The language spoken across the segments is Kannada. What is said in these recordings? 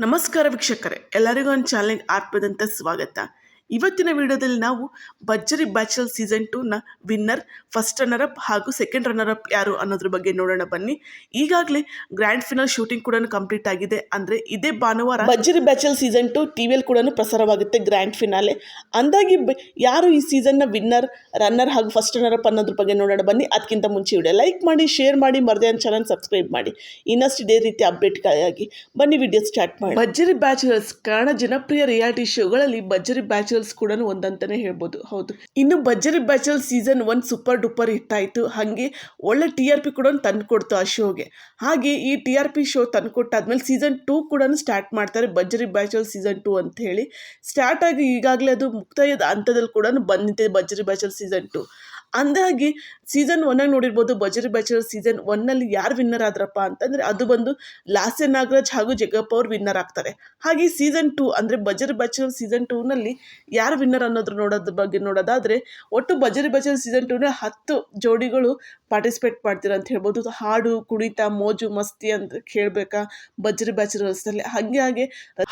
ನಮಸ್ಕಾರ ವೀಕ್ಷಕರೇ, ಎಲ್ಲರಿಗೂ ಒಂದು ಚಾಲೆಂಜ್ ಆತ್ಮದಂತ ಸ್ವಾಗತ. ಇವತ್ತಿನ ವಿಡಿಯೋದಲ್ಲಿ ನಾವು ಭರ್ಜರಿ ಬ್ಯಾಚಲರ್ ಸೀಸನ್ 2ನ ವಿನ್ನರ್, ಫಸ್ಟ್ ರನ್ನರ್ ಅಪ್ ಹಾಗೂ ಸೆಕೆಂಡ್ ರನ್ನರ್ ಅಪ್ ಯಾರು ಅನ್ನೋದ್ರ ಬಗ್ಗೆ ನೋಡೋಣ ಬನ್ನಿ. ಈಗಾಗಲೇ ಗ್ರ್ಯಾಂಡ್ ಫಿನಲ್ ಶೂಟಿಂಗ್ ಕೂಡ ಕಂಪ್ಲೀಟ್ ಆಗಿದೆ. ಅಂದರೆ ಇದೇ ಭಾನುವಾರ ಭರ್ಜರಿ ಬ್ಯಾಚಲರ್ ಸೀಸನ್ 2 ಟಿವಿಯಲ್ಲಿ ಕೂಡ ಪ್ರಸಾರವಾಗುತ್ತೆ ಗ್ರ್ಯಾಂಡ್ ಫಿನಾಲೆ. ಅಂದಾಗಿ ಯಾರು ಈ ಸೀಸನ್ನ ವಿನ್ನರ್, ರನ್ನರ್ ಹಾಗೂ ಫಸ್ಟ್ ರನ್ನರ್ ಅಪ್ ಅನ್ನೋದ್ರ ಬಗ್ಗೆ ನೋಡೋಣ ಬನ್ನಿ. ಅದಕ್ಕಿಂತ ಮುಂಚೆ ವಿಡಿಯೋ ಲೈಕ್ ಮಾಡಿ, ಶೇರ್ ಮಾಡಿ, ಮರದೇ ಚಾನಲ್ ಸಬ್ಸ್ಕ್ರೈಬ್ ಮಾಡಿ. ಇನ್ನಷ್ಟು ಇದೇ ರೀತಿ ಅಪ್ಡೇಟ್ಗಾಗಿ ಬನ್ನಿ ವಿಡಿಯೋ ಸ್ಟಾರ್ಟ್ ಮಾಡಿ. ಭರ್ಜರಿ ಬ್ಯಾಚಲರ್ಸ್ ಕಾರಣ ಜನಪ್ರಿಯ ರಿಯಾಲಿಟಿ ಶೋಗಳಲ್ಲಿ ಭರ್ಜರಿ ಬ್ಯಾಚಲರ್ಸ್ ಕೂಡ ಒಂದಂತಾನೆ ಹೇಳ್ಬೋದು. ಹೌದು, ಇನ್ನು ಭರ್ಜರಿ bachelor season 1 super duper hit ಆಯಿತು. ಹಾಗೆ ಒಳ್ಳೆ TRP ಕೂಡ ತಂದು ಕೊಡ್ತು ಆ ಶೋಗೆ. ಹಾಗೆ ಈ TRP ಶೋ ತಂದು ಕೊಟ್ಟಾದ್ಮೇಲೆ ಸೀಸನ್ 2 ಕೂಡ ಸ್ಟಾರ್ಟ್ ಮಾಡ್ತಾರೆ, ಭರ್ಜರಿ ಬ್ಯಾಚಲರ್ ಸೀಸನ್ 2 ಅಂತ ಹೇಳಿ. ಸ್ಟಾರ್ಟ್ ಆಗಿ ಈಗಾಗಲೇ ಅದು ಮುಕ್ತಾಯದ ಹಂತದಲ್ಲಿ ಕೂಡ ಬಂದಿದೆ ಭರ್ಜರಿ ಬ್ಯಾಚಲರ್ ಸೀಸನ್ 2. ಅಂದಾಗಿ ಸೀಸನ್ 1 ನೋಡಿರ್ಬೋದು. ಭರ್ಜರಿ ಬ್ಯಾಚಲರ್ ಸೀಸನ್ 1ನಲ್ಲಿ ಯಾರು ವಿನ್ನರ್ ಆದ್ರಪ್ಪ ಅಂತಂದರೆ ಅದು ಬಂದು ಲಾಸ್ಯ ನಾಗರಾಜ್ ಹಾಗೂ ಜಗ್ಗಪ್ಪ ಅವ್ರು ವಿನ್ನರ್ ಆಗ್ತಾರೆ. ಹಾಗೆ ಸೀಸನ್ 2 ಅಂದರೆ ಭರ್ಜರಿ ಬ್ಯಾಚಲರ್ ಸೀಸನ್ 2ನಲ್ಲಿ ಯಾರು ವಿನ್ನರ್ ಅನ್ನೋದ್ರ ಬಗ್ಗೆ ನೋಡೋದಾದರೆ, ಒಟ್ಟು ಭರ್ಜರಿ ಬ್ಯಾಚಲರ್ ಸೀಸನ್ 2ನ 10 ಜೋಡಿಗಳು ಪಾರ್ಟಿಸಿಪೇಟ್ ಮಾಡ್ತೀರ ಅಂತ ಹೇಳ್ಬೋದು. ಹಾಡು, ಕುಣಿತ, ಮೋಜು ಮಸ್ತಿ ಅಂತ ಹೇಳಬೇಕಾ ಭರ್ಜರಿ ಬ್ಯಾಚಲರ್ಸಲ್ಲಿ.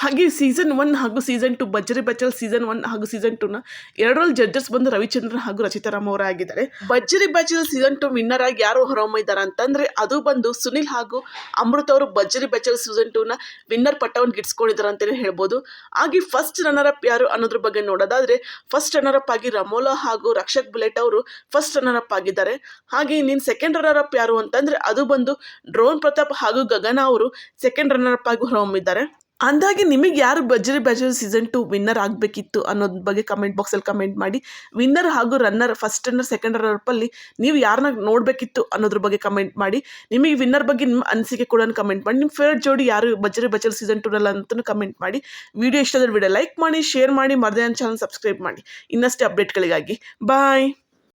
ಹಾಗೆ ಸೀಸನ್ 1 ಹಾಗೂ ಸೀಸನ್ 2 ಭರ್ಜರಿ ಬ್ಯಾಚಲರ್ ಸೀಸನ್ 1 ಹಾಗೂ ಸೀಸನ್ 2ನ ಎರಡರಲ್ಲಿ ಜಡ್ಜಸ್ ಬಂದು ರವಿಚಂದ್ರನ್ ಹಾಗೂ ರಚಿತಾರಾಮ್ ಅವರ ಆಗಿದ್ದಾರೆ. ಭರ್ಜರಿ ಬ್ಯಾಚಲರ್ ಸೀಸನ್ 2 ವಿನ್ನರ್ ಆಗಿ ಯಾರು ಹೊರಹೊಮ್ಮಿದ್ದಾರೆ ಅಂತಂದ್ರೆ ಅದು ಬಂದು ಸುನಿಲ್ ಹಾಗೂ ಅಮೃತ್ ಅವರು ಭರ್ಜರಿ ಬ್ಯಾಚಲರ್ ಸೀಸನ್ 2ನ ವಿನ್ನರ್ ಪಟ್ಟವನ್ನು ಗಿಟ್ಸ್ಕೊಂಡಿದ್ದಾರೆ ಅಂತಲೇ ಹೇಳ್ಬೋದು. ಹಾಗೆ ಫಸ್ಟ್ ರನ್ನರ್ ಅಪ್ ಯಾರು ಅನ್ನೋದ್ರ ಬಗ್ಗೆ ನೋಡೋದಾದ್ರೆ, ಫಸ್ಟ್ ರನ್ನರ್ ಅಪ್ ಆಗಿ ರಮೋಲಾ ಹಾಗೂ ರಕ್ಷಕ್ ಬುಲೆಟ್ ಅವರು ಫಸ್ಟ್ ರನ್ನರ್ ಅಪ್ ಆಗಿದ್ದಾರೆ. ಹಾಗೆ ಇನ್ನೇನು ಸೆಕೆಂಡ್ ರನ್ನರ್ ಅಪ್ ಯಾರು ಅಂತಂದ್ರೆ ಅದು ಬಂದು ಡ್ರೋನ್ ಪ್ರತಾಪ್ ಹಾಗೂ ಗಗನ ಅವರು ಸೆಕೆಂಡ್ ರನ್ನರ್ ಅಪ್ ಆಗಿ ಹೊರಹೊಮ್ಮಿದ್ದಾರೆ. ಅಂದಾಗೆ ನಿಮಗೆ ಯಾರು ಭರ್ಜರಿ ಬ್ಯಾಚಲರ್ ಸೀಸನ್ 2 ವಿನ್ನರ್ ಆಗಬೇಕಿತ್ತು ಅನ್ನೋದ್ರ ಬಗ್ಗೆ ಕಮೆಂಟ್ ಬಾಕ್ಸಲ್ಲಿ ಕಮೆಂಟ್ ಮಾಡಿ. ವಿನ್ನರ್ ಹಾಗೂ runner, first runner, second runner ಅಪ್ಪಲ್ಲಿ ನೀವು ಯಾರನ್ನ ನೋಡಬೇಕಿತ್ತು ಅನ್ನೋದ್ರ ಬಗ್ಗೆ ಕಮೆಂಟ್ ಮಾಡಿ. ನಿಮಗೆ ವಿನ್ನರ್ ಬಗ್ಗೆ ನಿಮ್ಮ ಅನಿಸಿಕೆ ಕೂಡ ಕಮೆಂಟ್ ಮಾಡಿ. ನಿಮ್ಮ ಫೇವ್ರೇಟ್ ಜೋಡಿ ಯಾರು ಭರ್ಜರಿ ಬ್ಯಾಚಲರ್ ಸೀಸನ್ 2ನಲ್ಲಿ ಅಂತಲೂ ಕಮೆಂಟ್ ಮಾಡಿ. ವಿಡಿಯೋ ಇಷ್ಟವಾದ ವಿಡಿಯೋ ಲೈಕ್ ಮಾಡಿ, ಶೇರ್ ಮಾಡಿ, ಮರದೇ ಚಾನಲ್ ಸಬ್ಸ್ಕ್ರೈಬ್ ಮಾಡಿ. ಇನ್ನಷ್ಟು ಅಪ್ಡೇಟ್ಗಳಿಗಾಗಿ ಬಾಯ್.